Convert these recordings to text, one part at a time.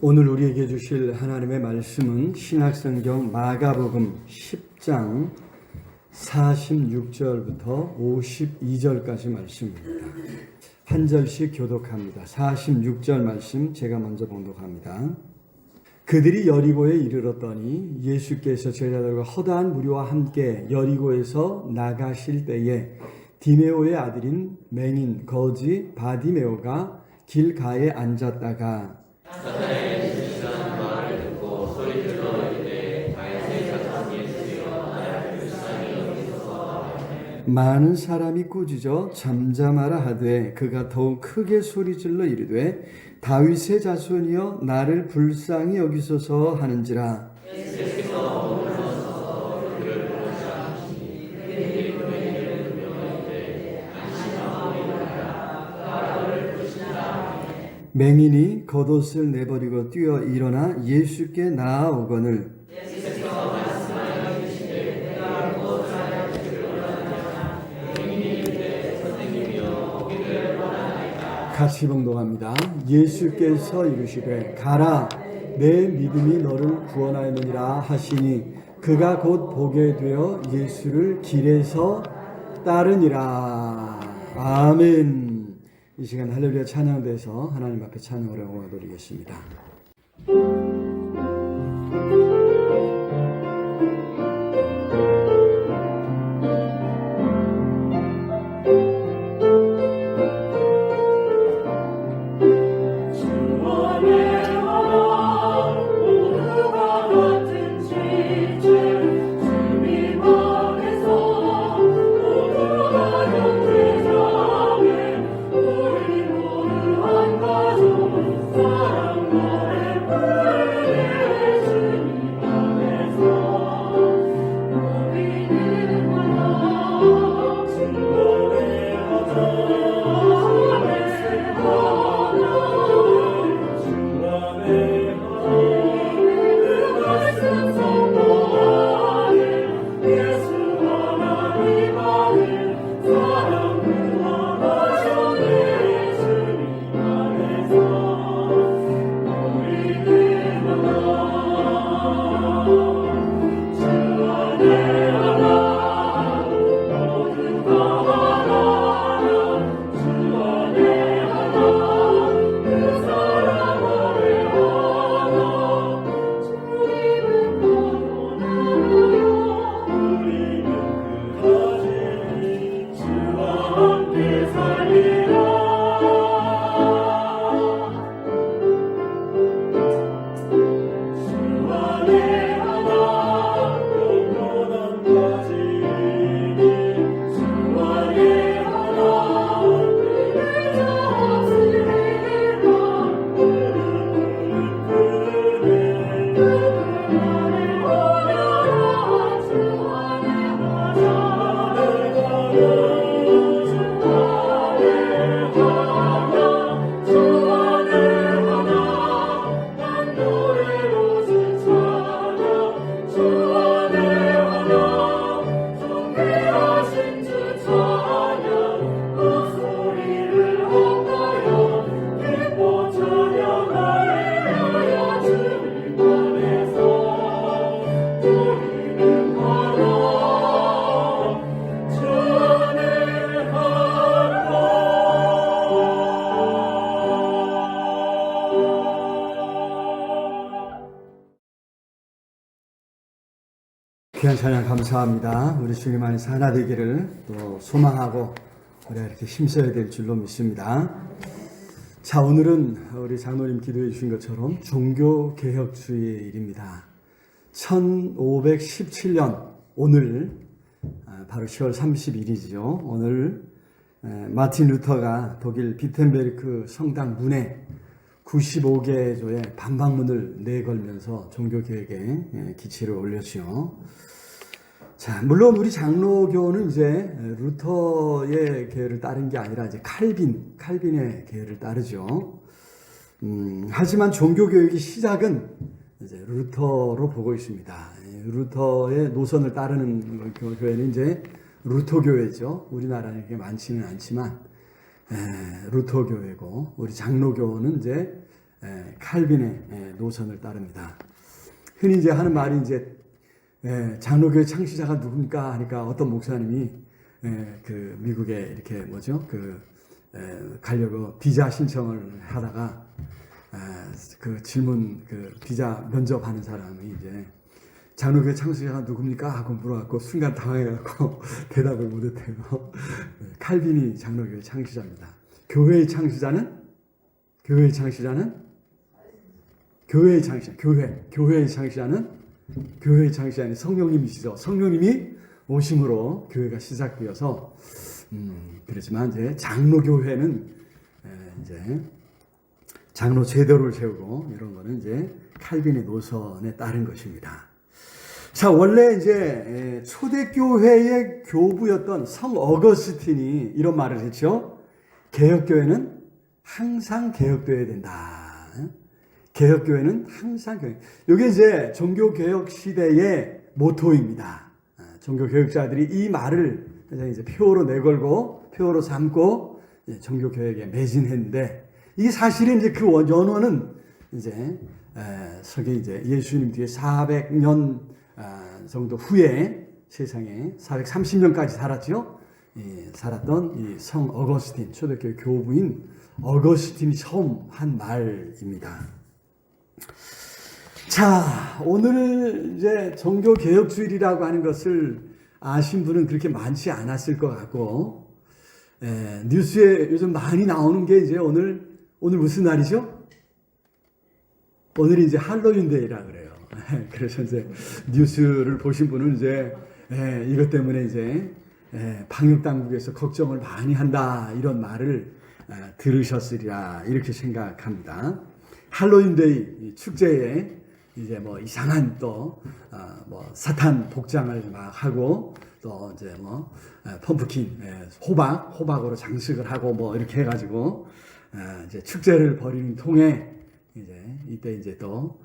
오늘 우리에게 주실 하나님의 말씀은 신약성경 마가복음 10장 46절부터 52절까지 말씀입니다. 한 절씩 교독합니다. 46절 말씀 제가 먼저 봉독합니다. 그들이 여리고에 이르렀더니 예수께서 제자들과 허다한 무리와 함께 여리고에서 나가실 때에 디메오의 아들인 맹인 거지 바디메오가 길가에 앉았다가 많은 사람이 꾸짖어 잠잠하라 하되 그가 더욱 크게 소리질러 이르되 다윗의 자손이여 나를 불쌍히 여기소서 하는지라. 맹인이 겉옷을 내버리고 뛰어 일어나 예수께 나아오거늘 같이 봉독합니다. 예수께서 이르시되 가라 내 믿음이 너를 구원하였느니라 하시니 그가 곧 보게 되어 예수를 길에서 따르니라. 아멘. 이 시간 할렐루야 찬양대에서 하나님 앞에 찬양을 올려드리겠습니다. 귀한 찬양 감사합니다. 우리 주님 안에서 하나 되기를 또 소망하고 우리가 이렇게 힘써야 될 줄로 믿습니다. 자, 오늘은 우리 장로님 기도해 주신 것처럼 종교개혁주의의 일입니다. 1517년 오늘 바로 10월 30일이죠. 오늘 마틴 루터가 독일 비텐베르크 성당 문에 95개조의 반박문을 내걸면서 종교개혁에 기치를 올렸죠. 자, 물론 우리 장로교는 이제 루터의 계열을 따른 게 아니라 이제 칼빈의 계열을 따르죠. 하지만 종교교육의 시작은 이제 루터로 보고 있습니다. 루터의 노선을 따르는 교회는 이제 루터교회죠. 우리나라는 그게 많지는 않지만 루터교회고, 우리 장로교는 이제 칼빈의 노선을 따릅니다. 흔히 이제 하는 말이 이제 장로교회 창시자가 누굽니까 하니까 어떤 목사님이 그 미국에 이렇게 가려고 비자 신청을 하다가 그 질문 그 비자 면접하는 사람이 이제 장로교회 창시자가 누굽니까 하고 물어갖고 순간 당황해갖고 대답을 못했대요. 칼빈이 장로교회 창시자입니다. 교회의 창시자는 교회의 창시자는 성령님이시죠. 성령님이 오심으로 교회가 시작되어서 그렇지만 이제 장로교회는 이제 장로 제도를 세우고 이런 거는 이제 칼빈의 노선에 따른 것입니다. 자, 원래 이제 초대교회의 교부였던 성 어거스틴이 이런 말을 했죠. 개혁교회는 항상 개혁되어야 된다. 개혁교회는 항상 개혁. 이게 이제 종교개혁 시대의 모토입니다. 종교개혁자들이 이 말을 이제 표어로 내걸고 표어로 삼고 종교개혁에 매진했는데 이 사실은 이제 그 연원은 이제 서기 이제 예수님 뒤에 400년 정도 후에 세상에 430년까지 살았죠. 살았던 이 성 어거스틴 초대교회 교부인 어거스틴이 처음 한 말입니다. 자, 오늘 이제 종교개혁주일이라고 하는 것을 아신 분은 그렇게 많지 않았을 것 같고, 뉴스에 요즘 많이 나오는 게 이제 오늘 무슨 날이죠? 오늘이 이제 할로윈데이라 그래요. 그래서 이제 뉴스를 보신 분은 이제 이것 때문에 이제 방역 당국에서 걱정을 많이 한다 이런 말을 들으셨으리라 이렇게 생각합니다. 할로윈데이 축제에 이제 뭐 이상한 또 사탄 복장을 막 하고 또 이제 펌프킨 호박으로 장식을 하고 뭐 이렇게 해가지고 이제 축제를 벌이는 통에 이제 이때 이제 또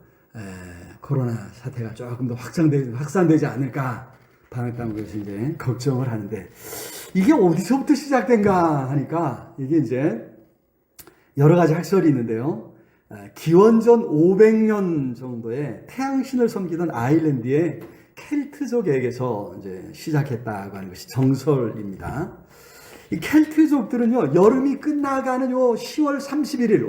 코로나 사태가 조금 더 확산되지 않을까 방역 당국에서 이제 걱정을 하는데 이게 어디서부터 시작된가 하니까 이게 이제 여러 가지 학설이 있는데요. 기원전 500년 정도에 태양신을 섬기던 아일랜드의 켈트족에게서 이제 시작했다고 하는 것이 정설입니다. 이 켈트족들은요, 여름이 끝나가는 요 10월 31일,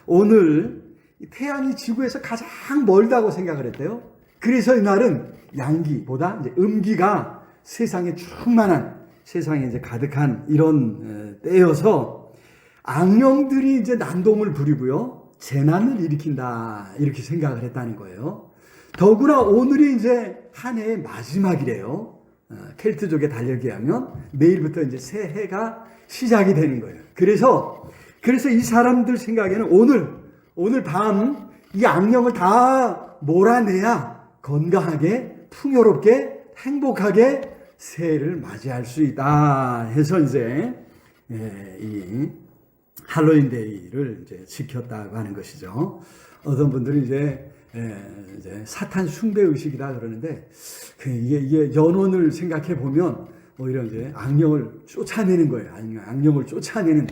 오늘 태양이 지구에서 가장 멀다고 생각을 했대요. 그래서 이날은 양기보다 이제 음기가 세상에 충만한, 세상에 이제 가득한 이런 때여서 악령들이 이제 난동을 부리고요, 재난을 일으킨다, 이렇게 생각을 했다는 거예요. 더구나 오늘이 이제 한 해의 마지막이래요. 켈트족의 달력에 하면 내일부터 이제 새해가 시작이 되는 거예요. 그래서 이 사람들 생각에는 오늘 밤 이 악령을 다 몰아내야 건강하게, 풍요롭게, 행복하게 새해를 맞이할 수 있다 해서 이제 이 할로윈데이를 이제 지켰다고 하는 것이죠. 어떤 분들은 이제 사탄 숭배 의식이다 그러는데 이게 연원을 생각해 보면 오히려 이제 악령을 쫓아내는 거예요. 악령을 쫓아내는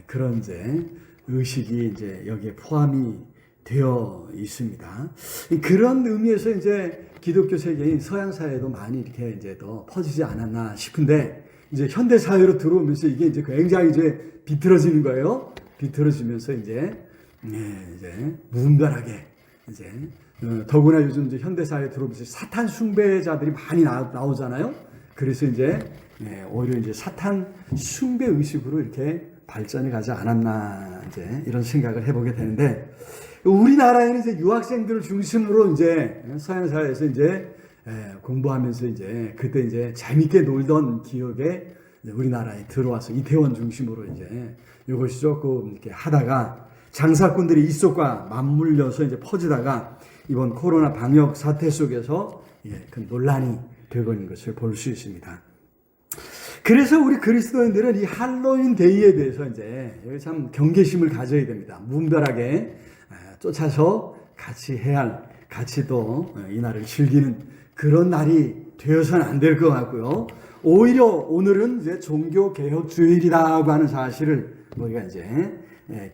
그런 이제 의식이 이제 여기에 포함이 되어 있습니다. 그런 의미에서 이제 기독교 세계인 서양 사회도 많이 이렇게 이제 더 퍼지지 않았나 싶은데 이제 현대 사회로 들어오면서 이게 이제 굉장히 이제 비틀어지는 거예요. 비틀어지면서 이제 무분별하게 이제 더구나 요즘 이제 현대 사회에 들어오면서 사탄 숭배자들이 많이 나오잖아요. 그래서 이제 오히려 이제 사탄 숭배 의식으로 이렇게 발전이 가지 않았나 이제 이런 생각을 해보게 되는데 우리나라에는 이제 유학생들을 중심으로 이제 서양 사회에서 이제 공부하면서 이제 그때 이제 재밌게 놀던 기억에 우리나라에 들어와서 이태원 중심으로 이제 이것이 조금 이렇게 하다가 장사꾼들이 이쪽과 맞물려서 이제 퍼지다가 이번 코로나 방역 사태 속에서 그 논란이 되고 있는 것을 볼 수 있습니다. 그래서 우리 그리스도인들은 이 할로윈 데이에 대해서 이제 참 경계심을 가져야 됩니다. 무분별하게 쫓아서 같이 또 이날을 즐기는 그런 날이 되어서는 안 될 것 같고요. 오히려 오늘은 이제 종교개혁주일이라고 하는 사실을 우리가 이제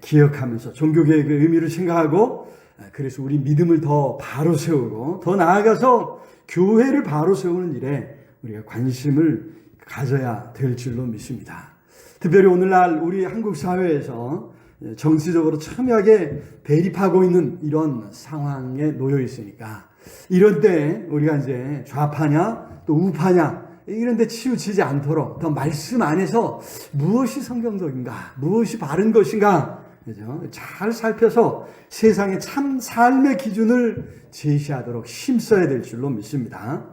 기억하면서 종교개혁의 의미를 생각하고 그래서 우리 믿음을 더 바로 세우고 더 나아가서 교회를 바로 세우는 일에 우리가 관심을 가져야 될 줄로 믿습니다. 특별히 오늘날 우리 한국 사회에서 정치적으로 첨예하게 대립하고 있는 이런 상황에 놓여 있으니까 이런 때 우리가 이제 좌파냐 또 우파냐 이런 데 치우치지 않도록 더 말씀 안에서 무엇이 성경적인가 무엇이 바른 것인가 그죠? 잘 살펴서 세상의 참 삶의 기준을 제시하도록 힘써야 될 줄로 믿습니다.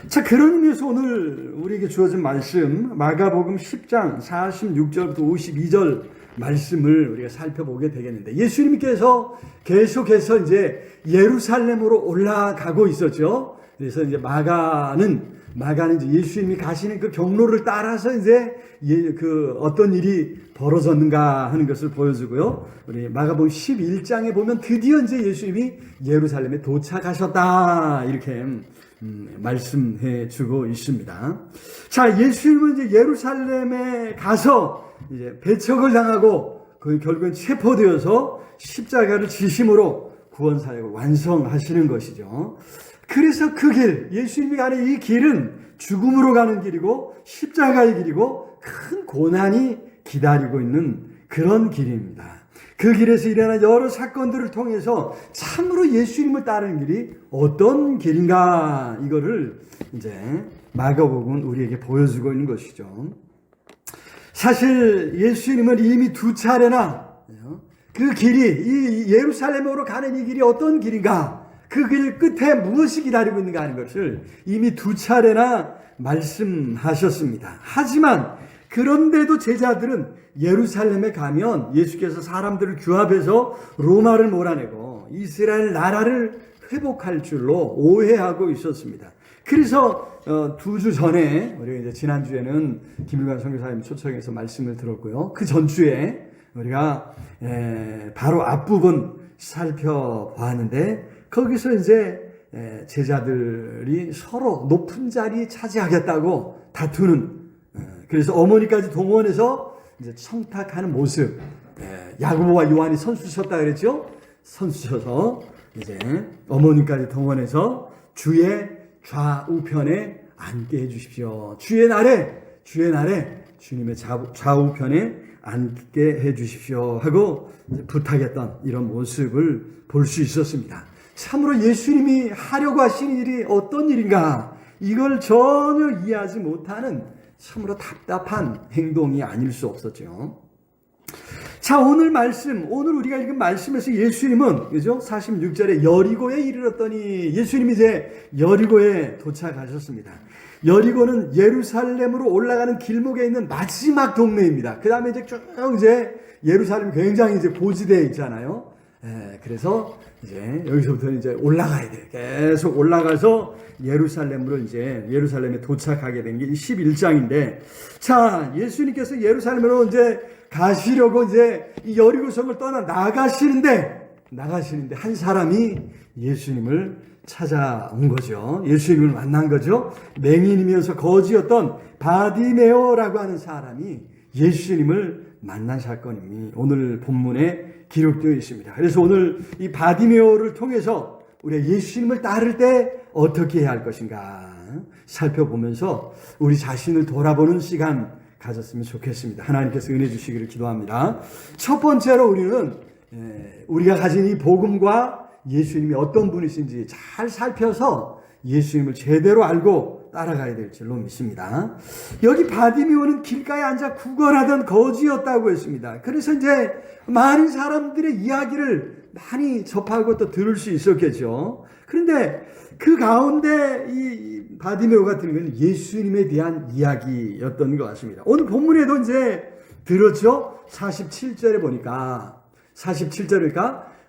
자, 그런 의미에서 오늘 우리에게 주어진 말씀 마가복음 10장 46절부터 52절 말씀을 우리가 살펴보게 되겠는데 예수님께서 계속해서 이제 예루살렘으로 올라가고 있었죠. 그래서 이제 마가는 이제 예수님이 가시는 그 경로를 따라서 이제 그 어떤 일이 벌어졌는가 하는 것을 보여주고요. 우리 마가복음 11장에 보면 드디어 이제 예수님이 예루살렘에 도착하셨다 이렇게 말씀해 주고 있습니다. 자, 예수님은 이제 예루살렘에 가서 이제 배척을 당하고 그 결국엔 체포되어서 십자가를 지심으로 구원 사역을 완성하시는 것이죠. 그래서 그 길, 예수님이 가는 이 길은 죽음으로 가는 길이고 십자가의 길이고 큰 고난이 기다리고 있는 그런 길입니다. 그 길에서 일어난 여러 사건들을 통해서 참으로 예수님을 따르는 길이 어떤 길인가 이거를 이제 마가복음은 우리에게 보여주고 있는 것이죠. 사실 예수님은 이미 두 차례나 그 길이 이 예루살렘으로 가는 이 길이 어떤 길인가 그 길 끝에 무엇이 기다리고 있는가 하는 것을 이미 두 차례나 말씀하셨습니다. 하지만 그런데도 제자들은 예루살렘에 가면 예수께서 사람들을 규합해서 로마를 몰아내고 이스라엘 나라를 회복할 줄로 오해하고 있었습니다. 그래서 2주 전에 우리가 이제 지난주에는 김일관 선교사님 초청해서 말씀을 들었고요. 그 전주에 우리가 바로 앞부분 살펴봤는데 거기서 이제 제자들이 서로 높은 자리 차지하겠다고 다투는 그래서 어머니까지 동원해서 이제 청탁하는 모습. 야고보와 요한이 선수셨다 그랬죠? 선수셔서 이제 어머니까지 동원해서 주의 좌우편에 앉게 해주십시오. 주의 날에 주님의 좌우편에 앉게 해주십시오 하고 부탁했던 이런 모습을 볼 수 있었습니다. 참으로 예수님이 하려고 하신 일이 어떤 일인가 이걸 전혀 이해하지 못하는 참으로 답답한 행동이 아닐 수 없었죠. 자, 오늘 우리가 읽은 말씀에서 예수님은, 그죠? 46절에 여리고에 이르렀더니 예수님이 이제 여리고에 도착하셨습니다. 여리고는 예루살렘으로 올라가는 길목에 있는 마지막 동네입니다. 그 다음에 이제 쭉 예루살렘이 굉장히 이제 고지대에 있잖아요. 그래서 이제 여기서부터는 이제 올라가야 돼요. 계속 올라가서 예루살렘에 도착하게 된 게 11장인데, 자, 예수님께서 예루살렘으로 이제 가시려고 이제 이 여리고성을 떠나 나가시는데 한 사람이 예수님을 찾아온 거죠. 예수님을 만난 거죠. 맹인이면서 거지였던 바디메오라고 하는 사람이 예수님을 만난 사건이 오늘 본문에 기록되어 있습니다. 그래서 오늘 이 바디메오를 통해서 우리가 예수님을 따를 때 어떻게 해야 할 것인가 살펴보면서 우리 자신을 돌아보는 시간 가졌으면 좋겠습니다. 하나님께서 은혜 주시기를 기도합니다. 첫 번째로 우리는 우리가 가진 이 복음과 예수님이 어떤 분이신지 잘 살펴서 예수님을 제대로 알고 따라가야 될 줄로 믿습니다. 여기 바디메오는 길가에 앉아 구걸하던 거지였다고 했습니다. 그래서 이제 많은 사람들의 이야기를 많이 접하고 또 들을 수 있었겠죠. 그런데 그 가운데 이 바디메오 같은 경우는 예수님에 대한 이야기였던 것 같습니다. 오늘 본문에도 이제 들었죠. 47절에 보니까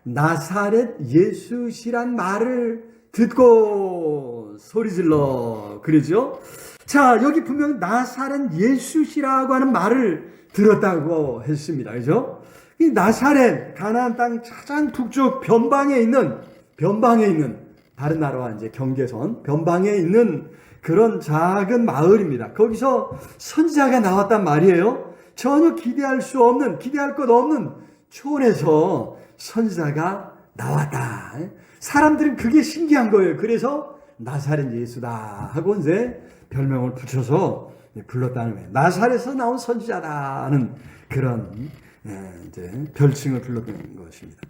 나사렛 예수시란 말을 듣고 소리질러 그러죠. 자, 여기 분명 나사렛 예수시라고 하는 말을 들었다고 했습니다. 그죠? 이 나사렛 가나안 땅 가장 북쪽 변방에 있는 다른 나라와 이제 경계선 변방에 있는 그런 작은 마을입니다. 거기서 선지자가 나왔단 말이에요. 전혀 기대할 것 없는 촌에서 선지자가 나왔다. 사람들은 그게 신기한 거예요. 그래서 나사렛 예수다 하고 이제 별명을 붙여서 불렀다는 거예요. 나사렛에서 나온 선지자다는 그런 이제 별칭을 불렀던 것입니다.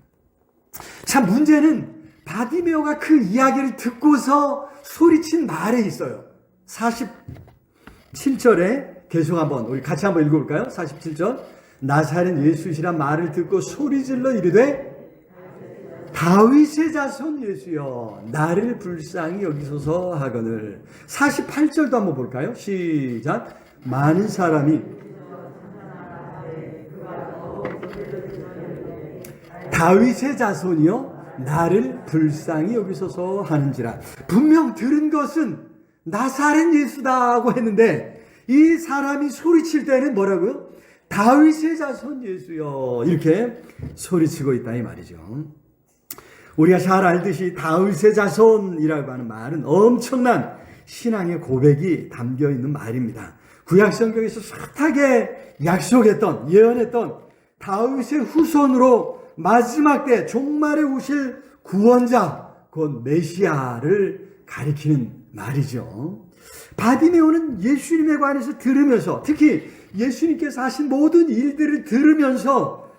참 문제는 바디메오가 그 이야기를 듣고서 소리친 말에 있어요. 47절에 계속 우리 같이 한번 읽어볼까요? 47절. 나사렛 예수시란 말을 듣고 소리질러 이르되 다윗의 자손 예수여 나를 불쌍히 여기소서 하거늘. 48절도 한번 볼까요? 시작. 많은 사람이 다윗의 자손이여 나를 불쌍히 여기소서 하는지라. 분명 들은 것은 나사렛 예수다고 했는데 이 사람이 소리칠 때는 뭐라고요? 다윗의 자손 예수여 이렇게 소리치고 있다 이 말이죠. 우리가 잘 알듯이 다윗의 자손이라고 하는 말은 엄청난 신앙의 고백이 담겨 있는 말입니다. 구약 성경에서 숱하게 약속했던 예언했던 다윗의 후손으로 마지막 때 종말에 오실 구원자 곧 메시아를 가리키는 말이죠. 바디메오는 예수님에 관해서 들으면서 특히 예수님께서 하신 모든 일들을 들으면서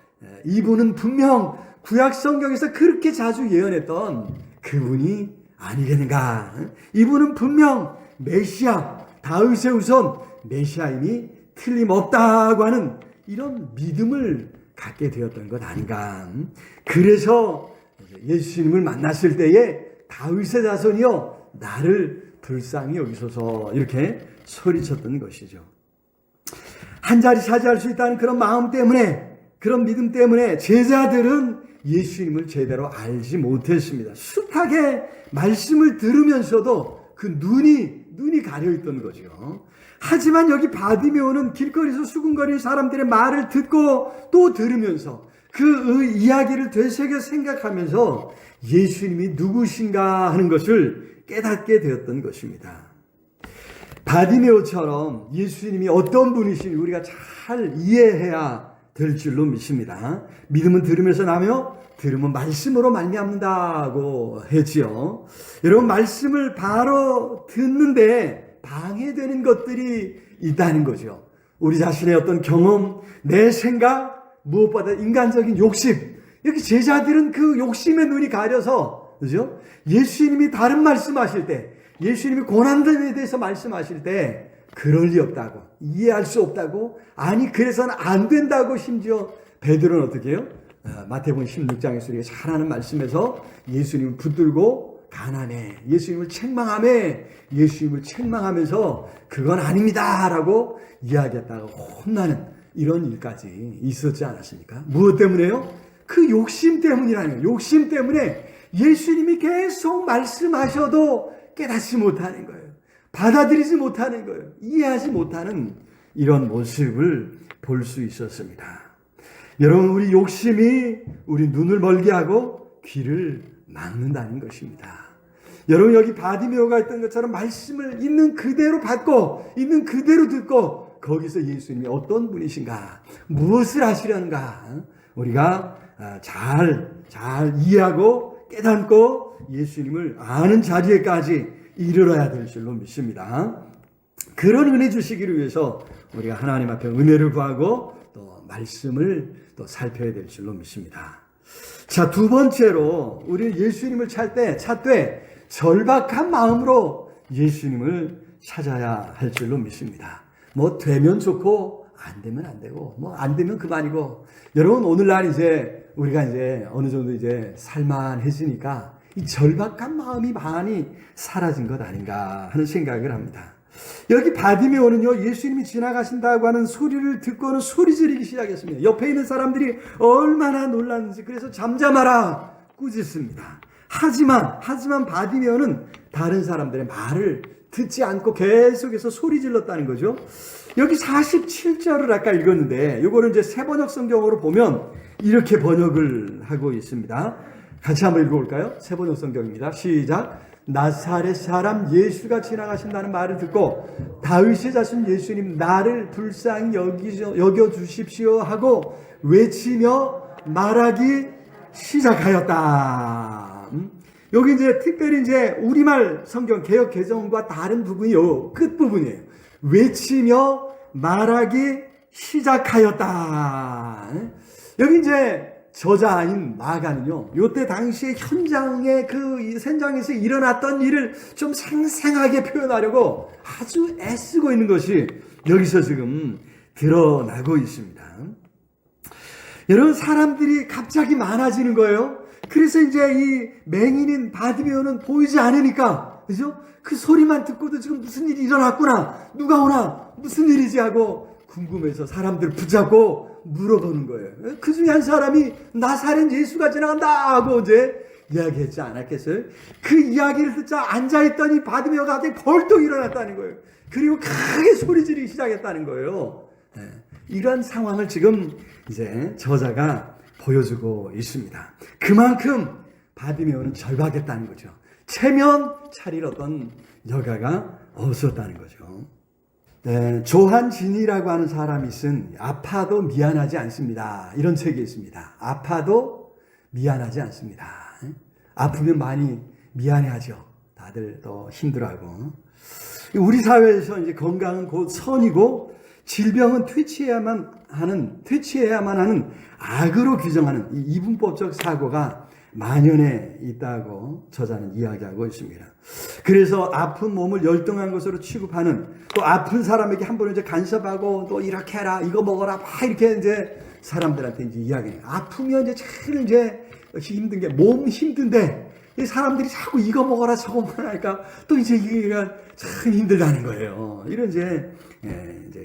이분은 분명 구약 성경에서 그렇게 자주 예언했던 그분이 아니겠는가. 이분은 분명 메시아 다윗의 후손 메시아임이 틀림없다고 하는 이런 믿음을 갖게 되었던 것 아닌가. 그래서 예수님을 만났을 때에 다윗의 자손이여 나를 불쌍히 여기소서 이렇게 소리쳤던 것이죠. 한 자리 차지할 수 있다는 그런 마음 때문에 그런 믿음 때문에 제자들은 예수님을 제대로 알지 못했습니다. 숱하게 말씀을 들으면서도 그 눈이 가려있던 거죠. 하지만 여기 바디메오는 길거리에서 수군거리는 사람들의 말을 듣고 또 들으면서 그 이야기를 되새겨 생각하면서 예수님이 누구신가 하는 것을 깨닫게 되었던 것입니다. 바디메오처럼 예수님이 어떤 분이신지 우리가 잘 이해해야 될 줄로 믿습니다. 믿음은 들으면서 나며 들으면 말씀으로 말미암는다고 했지요. 여러분 말씀을 바로 듣는데 방해되는 것들이 있다는 거죠. 우리 자신의 어떤 경험, 내 생각, 무엇보다 인간적인 욕심. 여기 제자들은 그 욕심의 눈이 가려서 그죠? 예수님이 다른 말씀하실 때 예수님이 고난됨에 대해서 말씀하실 때 그럴 리 없다고 이해할 수 없다고 아니 그래서는 안 된다고 심지어 베드로는 어떻게 해요? 마태복음 16장에서 우리가 잘 아는 말씀에서 예수님을 붙들고 가난해 예수님을 책망하면서 그건 아닙니다 라고 이야기했다가 혼나는 이런 일까지 있었지 않았습니까? 무엇 때문에요? 그 욕심 때문이라는 거예요. 욕심 때문에 예수님이 계속 말씀하셔도 깨닫지 못하는 거예요. 받아들이지 못하는 거예요. 이해하지 못하는 이런 모습을 볼 수 있었습니다. 여러분 우리 욕심이 우리 눈을 멀게 하고 귀를 막는다는 것입니다. 여러분 여기 바디메오가 했던 것처럼 말씀을 있는 그대로 받고 있는 그대로 듣고 거기서 예수님이 어떤 분이신가 무엇을 하시려는가 우리가 잘 이해하고 깨닫고 예수님을 아는 자리에까지 이르러야 될 줄로 믿습니다. 그런 은혜 주시기를 위해서 우리가 하나님 앞에 은혜를 구하고 또 말씀을 또 살펴야 될 줄로 믿습니다. 자, 두 번째로 우리 예수님을 찾되 절박한 마음으로 예수님을 찾아야 할 줄로 믿습니다. 뭐 되면 좋고 안 되면 안 되고 뭐 안 되면 그만이고 여러분 오늘날 이제 우리가 이제 어느 정도 이제 살만해지니까 이 절박한 마음이 많이 사라진 것 아닌가 하는 생각을 합니다. 여기 바디메오는요 예수님이 지나가신다고 하는 소리를 듣고는 소리 지르기 시작했습니다. 옆에 있는 사람들이 얼마나 놀랐는지 그래서 잠잠하라 꾸짖습니다. 하지만 바디메오는 다른 사람들의 말을 듣지 않고 계속해서 소리 질렀다는 거죠. 여기 47절을 아까 읽었는데 이거를 이제 새번역 성경으로 보면 이렇게 번역을 하고 있습니다. 같이 한번 읽어볼까요? 새번역 성경입니다. 시작. 나사렛 사람 예수가 지나가신다는 말을 듣고 다윗의 자손 예수님 나를 불쌍히 여겨 주십시오 하고 외치며 말하기 시작하였다. 여기 이제 특별히 이제 우리말 성경 개역 개정과 다른 부분이 요 끝 부분이에요. 외치며 말하기 시작하였다. 여기 이제 저자인 마가는요, 요때 당시에 현장에 현장에서 일어났던 일을 좀 생생하게 표현하려고 아주 애쓰고 있는 것이 여기서 지금 드러나고 있습니다. 여러분, 사람들이 갑자기 많아지는 거예요. 그래서 이제 이 맹인인 바디메오는 보이지 않으니까, 그죠? 그 소리만 듣고도 지금 무슨 일이 일어났구나, 누가 오나, 무슨 일이지 하고 궁금해서 사람들 붙잡고 물어보는 거예요. 그 중에 한 사람이 나사렛 예수가 지나간다 하고 이제 이야기했지 않았겠어요? 그 이야기를 듣자 앉아있더니 바디메오가 갑자기 벌떡 일어났다는 거예요. 그리고 크게 소리 지르기 시작했다는 거예요. 이런 상황을 지금 이제 저자가 보여주고 있습니다. 그만큼 바디메오는 절박했다는 거죠. 체면 차릴 어떤 여가가 없었다는 거죠. 조한진이라고 하는 사람이 쓴 아파도 미안하지 않습니다. 이런 책이 있습니다. 아파도 미안하지 않습니다. 아프면 많이 미안해하죠. 다들 더 힘들어하고. 우리 사회에서 이제 건강은 곧 선이고 질병은 퇴치해야만 하는 악으로 규정하는 이 이분법적 사고가 만연해 있다고 저자는 이야기하고 있습니다. 그래서 아픈 몸을 열등한 것으로 취급하는, 또 아픈 사람에게 한 번 이제 간섭하고 또 이렇게 해라, 이거 먹어라, 막 이렇게 이제 사람들한테 이제 이야기해요. 아프면 이제 제일 이제 힘든 게 몸 힘든데 이 사람들이 자꾸 이거 먹어라 저거 먹어라 하니까 또 이제 이게 참 힘들다는 거예요. 이런 이제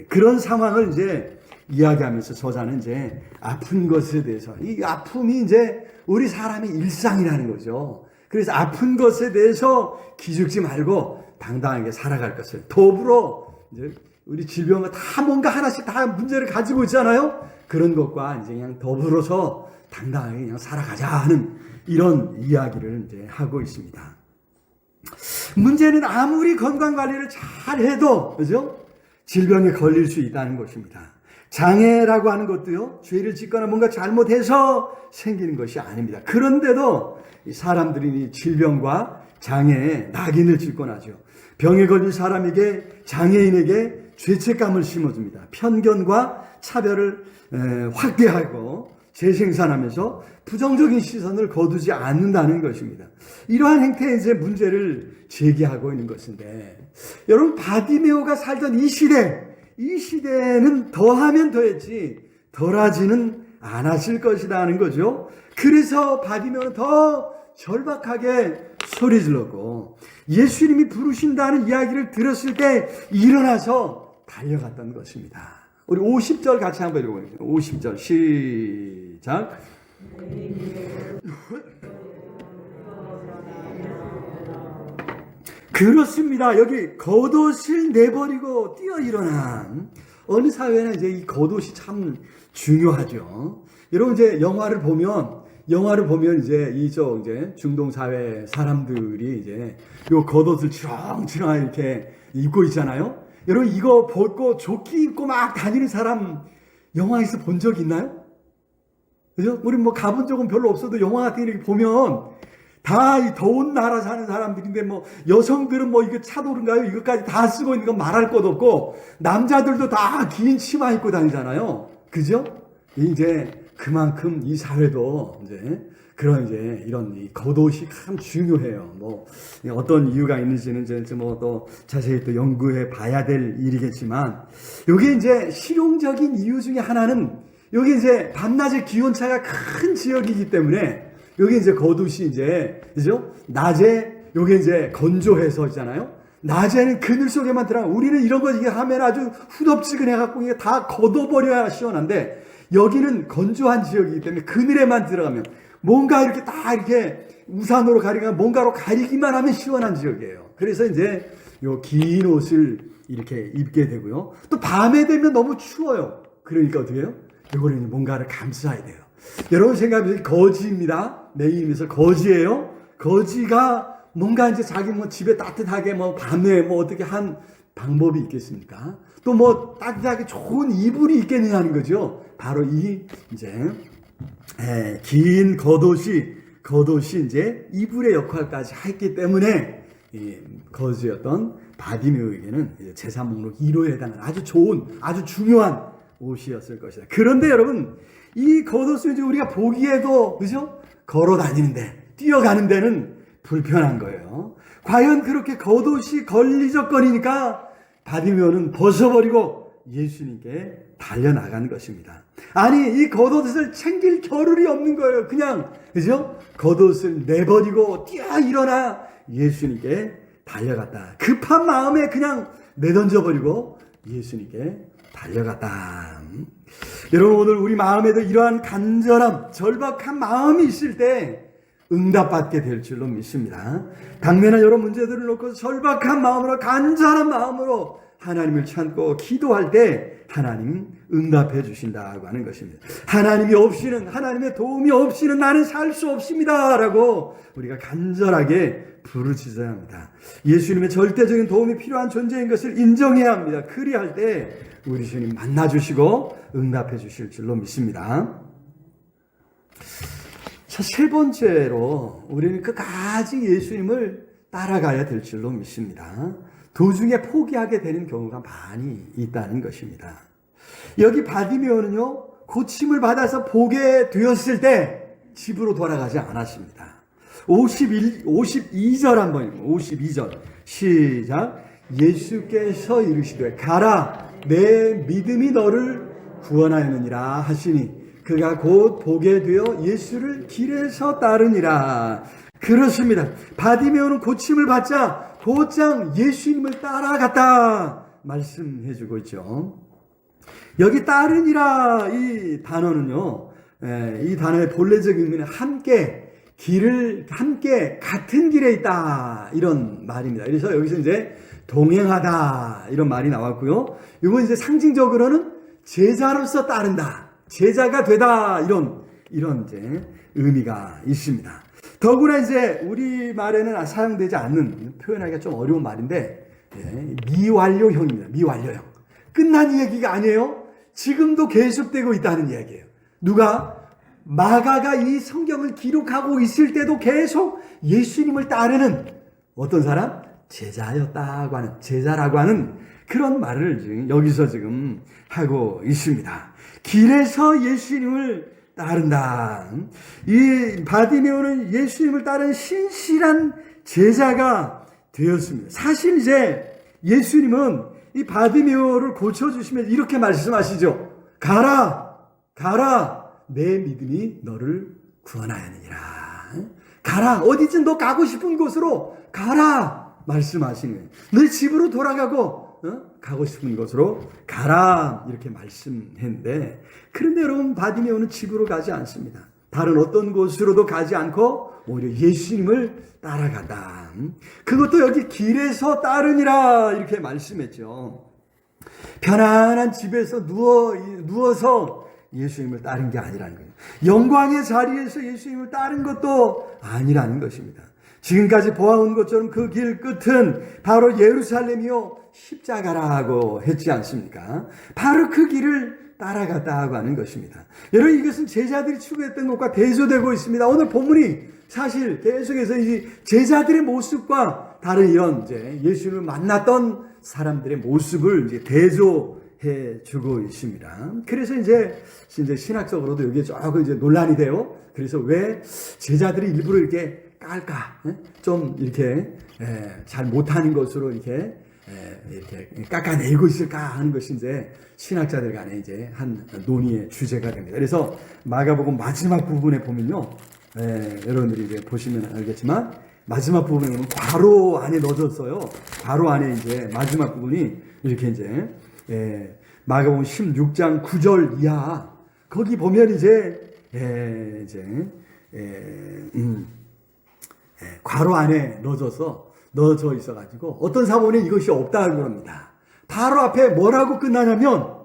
그런 상황을 이제 이야기하면서 저자는 이제 아픈 것에 대해서, 이 아픔이 이제 우리 사람의 일상이라는 거죠. 그래서 아픈 것에 대해서 기죽지 말고 당당하게 살아갈 것을, 더불어 이제 우리 질병은 다 뭔가 하나씩 다 문제를 가지고 있잖아요. 그런 것과 이제 그냥 더불어서 당당하게 그냥 살아가자 하는 이런 이야기를 이제 하고 있습니다. 문제는 아무리 건강 관리를 잘 해도, 그죠? 질병에 걸릴 수 있다는 것입니다. 장애라고 하는 것도요, 죄를 짓거나 뭔가 잘못해서 생기는 것이 아닙니다. 그런데도 사람들이 질병과 장애에 낙인을 찍곤 하죠. 병에 걸린 사람에게, 장애인에게 죄책감을 심어줍니다. 편견과 차별을 확대하고 재생산하면서 부정적인 시선을 거두지 않는다는 것입니다. 이러한 행태에 이제 문제를 제기하고 있는 것인데, 여러분, 바디메오가 살던 이 시대에는 더하면 더했지 덜하지는 않았을 것이라는 거죠. 그래서 바디메오는 더 절박하게 소리 질렀고, 예수님이 부르신다는 이야기를 들었을 때 일어나서 달려갔던 것입니다. 우리 50절 같이 한번 읽어보겠습니다. 50절 시작. 그렇습니다. 여기 겉옷을 내버리고 뛰어 일어난, 어느 사회나 이제 이 겉옷이 참 중요하죠. 여러분, 이제 영화를 보면 이제 이제 중동 사회 사람들이 이제 요 겉옷을 치렁치렁 이렇게 입고 있잖아요. 여러분, 이거 벗고 조끼 입고 막 다니는 사람 영화에서 본 적 있나요? 그죠? 우리 뭐 가본 적은 별로 없어도 영화 같은 거 이렇게 보면 다 이 더운 나라 사는 사람들인데, 뭐 여성들은 뭐 이거 차도른가요? 이거까지 다 쓰고 있는 건 말할 것도 없고, 남자들도 다 긴 치마 입고 다니잖아요. 그죠? 이제 그만큼 이 사회도 이제 그런 이제 이런 이 겉옷이 참 중요해요. 뭐 어떤 이유가 있는지는 이제 뭐 또 자세히 또 연구해 봐야 될 일이겠지만, 여기 이제 실용적인 이유 중에 하나는, 여기 이제 밤낮의 기온차가 큰 지역이기 때문에 여기 이제 겉옷이 이제, 그죠? 낮에 여기 이제 건조해서 있잖아요. 낮에는 그늘 속에만 들어가. 우리는 이런 거 하면 아주 후덥지근해갖고 이게 다 걷어버려야 시원한데, 여기는 건조한 지역이기 때문에 그늘에만 들어가면 뭔가 이렇게 딱 이렇게 우산으로 가리거나 뭔가로 가리기만 하면 시원한 지역이에요. 그래서 이제 요 긴 옷을 이렇게 입게 되고요. 또 밤에 되면 너무 추워요. 그러니까 어떻게 해요? 이거는 뭔가를 감싸야 돼요. 여러분 생각해보세요. 거지입니다. 내 이름에서 거지예요. 거지가 뭔가 이제 자기 뭐 집에 따뜻하게 뭐 밤에 뭐 어떻게 한 방법이 있겠습니까? 또 뭐 따뜻하게 좋은 이불이 있겠느냐는 거죠. 바로 이 이제 긴 겉옷이 이제 이불의 역할까지 했기 때문에 거지였던 바디메오에게는 제사 목록 1호에 해당하는 아주 좋은, 아주 중요한 옷이었을 것이다. 그런데 여러분, 이 겉옷을 이제 우리가 보기에도, 그죠? 걸어 다니는데, 뛰어가는 데는 불편한 거예요. 과연 그렇게 겉옷이 걸리적거리니까 바디메오는 벗어버리고 예수님께 달려나가는 것입니다. 아니, 이 겉옷을 챙길 겨를이 없는 거예요. 그냥, 그죠? 겉옷을 내버리고 뛰어 일어나 예수님께 달려갔다. 급한 마음에 그냥 내던져버리고 예수님께 달려갔다. 여러분, 오늘 우리 마음에도 이러한 간절함, 절박한 마음이 있을 때 응답받게 될 줄로 믿습니다. 당면한 여러 문제들을 놓고 절박한 마음으로, 간절한 마음으로 하나님을 찾고 기도할 때 하나님 응답해 주신다고 하는 것입니다. 하나님이 없이는, 하나님의 도움이 없이는 나는 살 수 없습니다 라고 우리가 간절하게 부르짖어야 합니다. 예수님의 절대적인 도움이 필요한 존재인 것을 인정해야 합니다. 그리할 때 우리 주님 만나주시고 응답해 주실 줄로 믿습니다. 자, 세 번째로 우리는 끝까지 예수님을 따라가야 될 줄로 믿습니다. 도중에 포기하게 되는 경우가 많이 있다는 것입니다. 여기 바디메오는요, 고침을 받아서 보게 되었을 때 집으로 돌아가지 않았습니다. 52절 한번, 52절 시작. 예수께서 이르시되 가라, 내 믿음이 너를 구원하였느니라 하시니 그가 곧 보게 되어 예수를 길에서 따르니라. 그렇습니다. 바디메오는 고침을 받자 곧장 예수님을 따라갔다 말씀해주고 있죠. 여기 따르니라 이 단어는요, 이 단어의 본래적 의미는 함께 같은 길에 있다 이런 말입니다. 그래서 여기서 이제 동행하다 이런 말이 나왔고요. 이건 이제 상징적으로는 제자로서 따른다, 제자가 되다 이런 이제 의미가 있습니다. 더구나 이제 우리 말에는 사용되지 않는, 표현하기가 좀 어려운 말인데, 미완료형입니다. 미완료형. 끝난 얘기가 아니에요. 지금도 계속되고 있다는 이야기예요. 누가? 마가가 이 성경을 기록하고 있을 때도 계속 예수님을 따르는 어떤 사람? 제자였다고 하는, 제자라고 하는 그런 말을 지금 여기서 지금 하고 있습니다. 길에서 예수님을 따른다. 이 바디메오는 예수님을 따른 신실한 제자가 되었습니다. 사실 이제 예수님은 이 바디메오를 고쳐주시면서 이렇게 말씀하시죠. 가라, 내 믿음이 너를 구원하였느니라. 가라, 어디든 너 가고 싶은 곳으로 가라 말씀하시는 거예요. 너 집으로 돌아가고 가고 싶은 곳으로 가라 이렇게 말씀했는데, 그런데 여러분, 바디메오는 집으로 가지 않습니다. 다른 어떤 곳으로도 가지 않고 오히려 예수님을 따라간다. 그것도 여기 길에서 따르니라 이렇게 말씀했죠. 편안한 집에서 누워서 예수님을 따른 게 아니라는 거예요. 영광의 자리에서 예수님을 따른 것도 아니라는 것입니다. 지금까지 보아온 것처럼 그 길 끝은 바로 예루살렘이요 십자가라고 했지 않습니까? 바로 그 길을 따라갔다고 하는 것입니다. 여러분, 이것은 제자들이 추구했던 것과 대조되고 있습니다. 오늘 본문이 사실 계속해서 이 제자들의 모습과 다른 이런 이제 예수를 만났던 사람들의 모습을 이제 대조해 주고 있습니다. 그래서 이제 신학적으로도 이게 조금 이제 논란이 돼요. 그래서 왜 제자들이 일부러 이렇게 깔까? 좀 이렇게 잘 못하는 것으로 이렇게 깎아내고 있을까 하는 것이 이제 신학자들 간에 이제 한 논의의 주제가 됩니다. 그래서 마가복음 마지막 부분에 보면요, 여러분들이 이제 보시면 알겠지만 마지막 부분에 보면 괄호 안에 넣어졌어요. 괄호 안에 이제 마지막 부분이 이렇게 이제 마가복음 16장 9절 이하 거기 보면 괄호 안에 넣어져 있어가지고 어떤 사본에 이것이 없다고 합니다. 바로 앞에 뭐라고 끝나냐면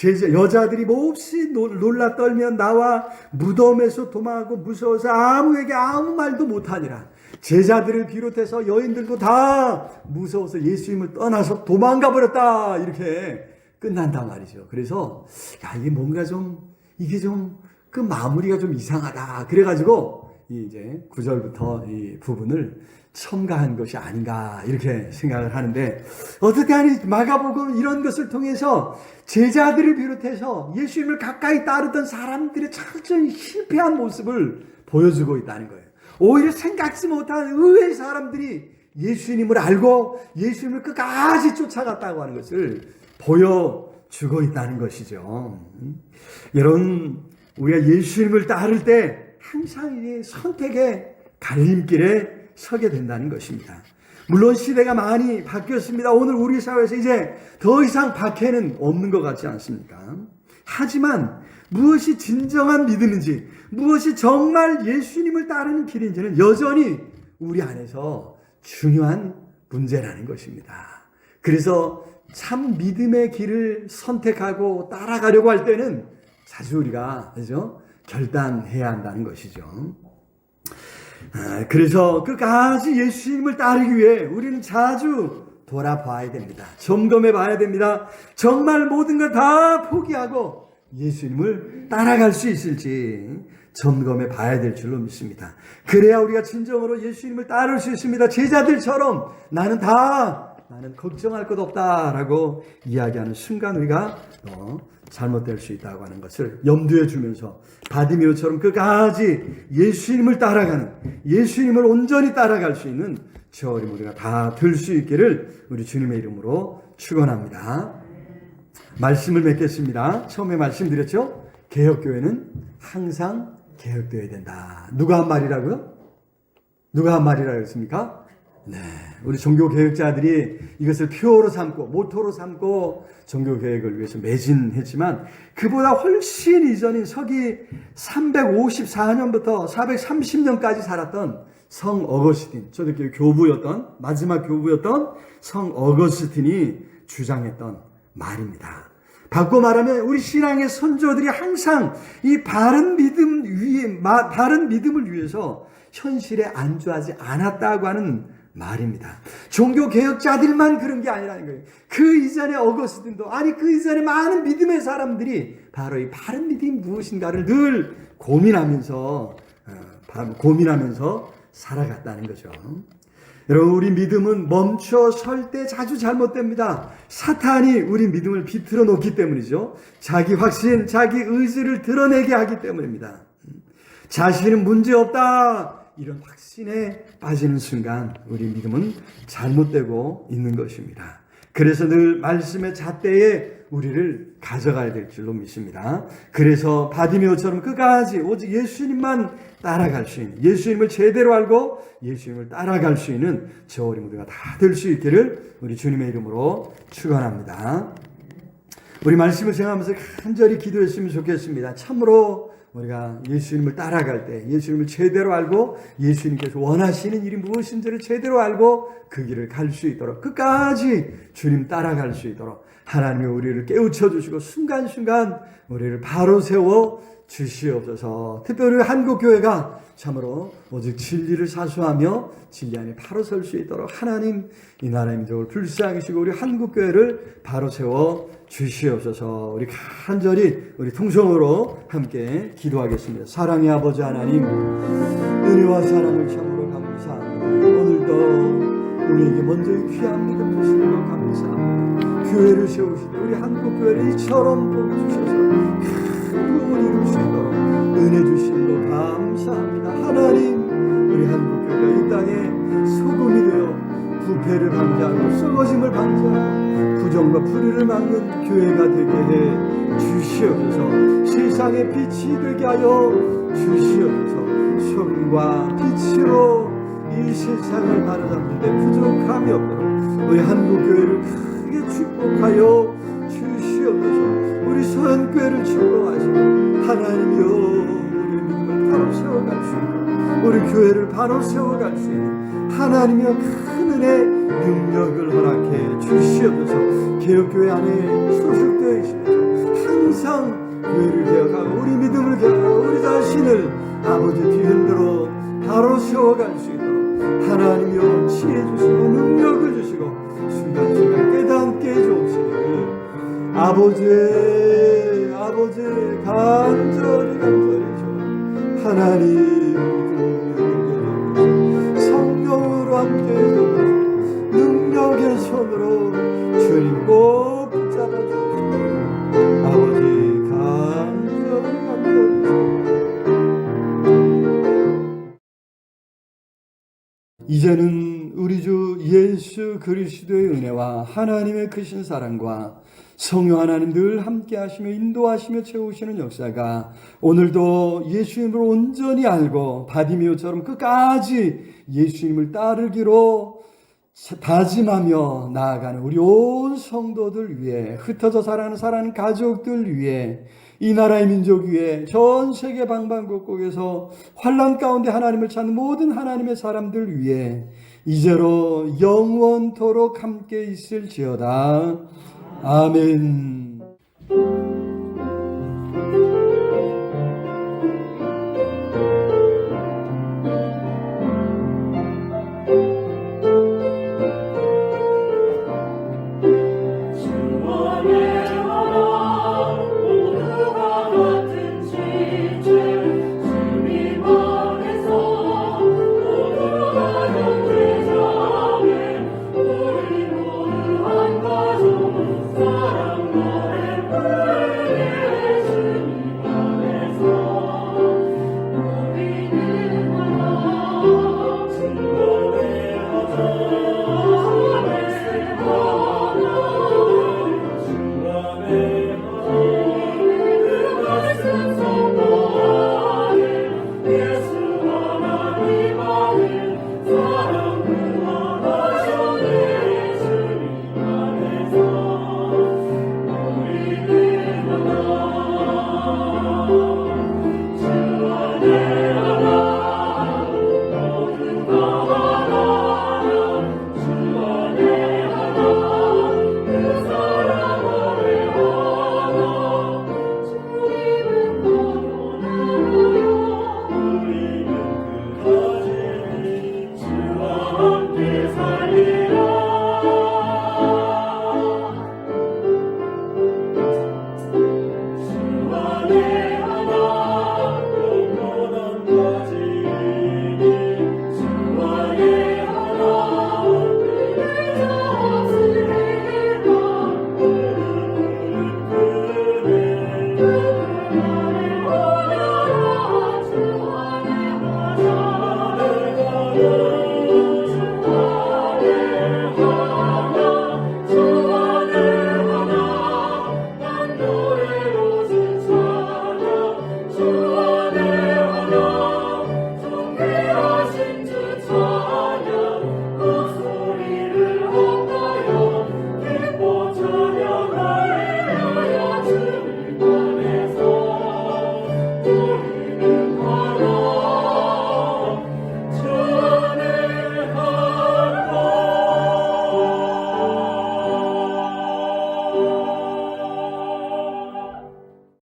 여자들이 몹시 놀라 떨며 나와 무덤에서 도망하고 무서워서 아무에게 아무 말도 못하니라. 제자들을 비롯해서 여인들도 다 무서워서 예수님을 떠나서 도망가 버렸다. 이렇게 끝난단 말이죠. 그래서 이게 뭔가 이게 그 마무리가 좀 이상하다. 그래가지고 이제 9절부터 이 부분을 첨가한 것이 아닌가 이렇게 생각을 하는데, 어떻게 하니 마가복음 이런 것을 통해서 제자들을 비롯해서 예수님을 가까이 따르던 사람들의 철저히 실패한 모습을 보여주고 있다는 거예요. 오히려 생각지 못한 의외의 사람들이 예수님을 알고 예수님을 끝까지 쫓아갔다고 하는 것을 보여주고 있다는 것이죠. 여러분, 우리가 예수님을 따를 때 항상 이 선택의 갈림길에 서게 된다는 것입니다. 물론 시대가 많이 바뀌었습니다. 오늘 우리 사회에서 이제 더 이상 박해는 없는 것 같지 않습니까? 하지만 무엇이 진정한 믿음인지, 무엇이 정말 예수님을 따르는 길인지는 여전히 우리 안에서 중요한 문제라는 것입니다. 그래서 참 믿음의 길을 선택하고 따라가려고 할 때는 자주 우리가 그죠? 결단해야 한다는 것이죠. 그래서 끝까지 예수님을 따르기 위해 우리는 자주 돌아봐야 됩니다. 점검해 봐야 됩니다. 정말 모든 걸 다 포기하고 예수님을 따라갈 수 있을지 점검해 봐야 될 줄로 믿습니다. 그래야 우리가 진정으로 예수님을 따를 수 있습니다. 제자들처럼 나는 걱정할 것 없다라고 이야기하는 순간 우리가 잘못될 수 있다고 하는 것을 염두에 두면서 바디메오처럼 끝까지 예수님을 따라가는, 예수님을 온전히 따라갈 수 있는 저와 우리가 다 될 수 있기를 우리 주님의 이름으로 축원합니다. 말씀을 맺겠습니다. 처음에 말씀드렸죠? 개혁교회는 항상 개혁되어야 된다. 누가 한 말이라고요? 누가 한 말이라고 했습니까? 네, 우리 종교개혁자들이 이것을 표어로 삼고 모토로 삼고 종교개혁을 위해서 매진했지만, 그보다 훨씬 이전인 서기 354년부터 430년까지 살았던 성 어거스틴, 초대교회 교부였던, 마지막 교부였던 성 어거스틴이 주장했던 말입니다. 바꿔 말하면 우리 신앙의 선조들이 항상 이 바른 믿음을 위해서 현실에 안주하지 않았다고 하는 말입니다. 종교개혁자들만 그런 게 아니라는 거예요. 그 이전에 어거스틴도, 그 이전에 많은 믿음의 사람들이 바로 이 바른 믿음이 무엇인가를 늘 고민하면서 살아갔다는 거죠. 여러분, 우리 믿음은 멈춰 설 때 자주 잘못됩니다. 사탄이 우리 믿음을 비틀어 놓기 때문이죠. 자기 확신, 자기 의지를 드러내게 하기 때문입니다. 자신은 문제없다, 이런 확신에 빠지는 순간 우리 믿음은 잘못되고 있는 것입니다. 그래서 늘 말씀의 잣대에 우리를 가져가야 될 줄로 믿습니다. 그래서 바디메오처럼 끝까지 오직 예수님만 따라갈 수 있는, 예수님을 제대로 알고 예수님을 따라갈 수 있는 저 우리 모두가 다 될 수 있기를 우리 주님의 이름으로 축원합니다. 우리 말씀을 생각하면서 간절히 기도했으면 좋겠습니다. 참으로 우리가 예수님을 따라갈 때 예수님을 제대로 알고 예수님께서 원하시는 일이 무엇인지를 제대로 알고 그 길을 갈 수 있도록, 끝까지 주님 따라갈 수 있도록 하나님이 우리를 깨우쳐 주시고 순간순간 우리를 바로 세워 주시옵소서. 특별히 한국교회가 참으로 오직 진리를 사수하며 진리 안에 바로 설 수 있도록 하나님 이 나라의 민족을 불쌍히 여기시고 우리 한국교회를 바로 세워 주시옵소서. 우리 간절히 우리 통성으로 함께 기도하겠습니다. 사랑의 아버지 하나님, 은혜와 사랑을 참으로 감사합니다. 오늘도 우리에게 먼저 귀한 믿음 주시는 것 감사합니다. 교회를 세우시되 우리 한국교회를 이처럼 복주셔서 큰 부흥을 이룰 수 있도록 은혜 주신 것 감사합니다. 하나님, 우리 한국교회가 이 땅에 소금이 되어 부패를 방지하고 썩어짐을 방지하고 부정과 불의를 막는 교회가 되게 해 주시옵소서. 세상의 빛이 되게 하여 주시옵소서. 소금과 빛으로 이 세상을 바라잡는 데 부족함이 없도록 우리 한국교회를 크게 축복하여 주시옵소서. 우리 서현교회를 축복하시고 하나님이여 우리 믿음을 바로 세워갈 수 있고 우리 교회를 바로 세워갈 수 있는 하나님이여 큰 은혜 능력을 허락해 주시옵소서. 개혁교회 안에 소속되어 있으면서 항상 교회를 개혁하고 우리 믿음을 개혁하고 우리 자신을 아버지 뒤흔들어 바로 세워갈 수 있도록 지혜 주시고 능력을 주시고 순간순간 깨닫게 해주옵시니 아버지 간절히 하나님 성령으로 함께 해주옵소서. 능력의 손으로 주님 꼭 붙잡아 주옵소서. 아버지 간절히 이제는 우리 주 예수 그리스도의 은혜와 하나님의 크신 사랑과 성령 하나님 늘 함께 하시며 인도하시며 채우시는 역사가 오늘도 예수님을 온전히 알고 바디메오처럼 끝까지 예수님을 따르기로 다짐하며 나아가는 우리 온 성도들 위해, 흩어져 살아가는 가족들 위해, 이 나라의 민족 위에, 전 세계 방방곡곡에서 환난 가운데 하나님을 찾는 모든 하나님의 사람들 위해 이제로 영원토록 함께 있을지어다. 아멘.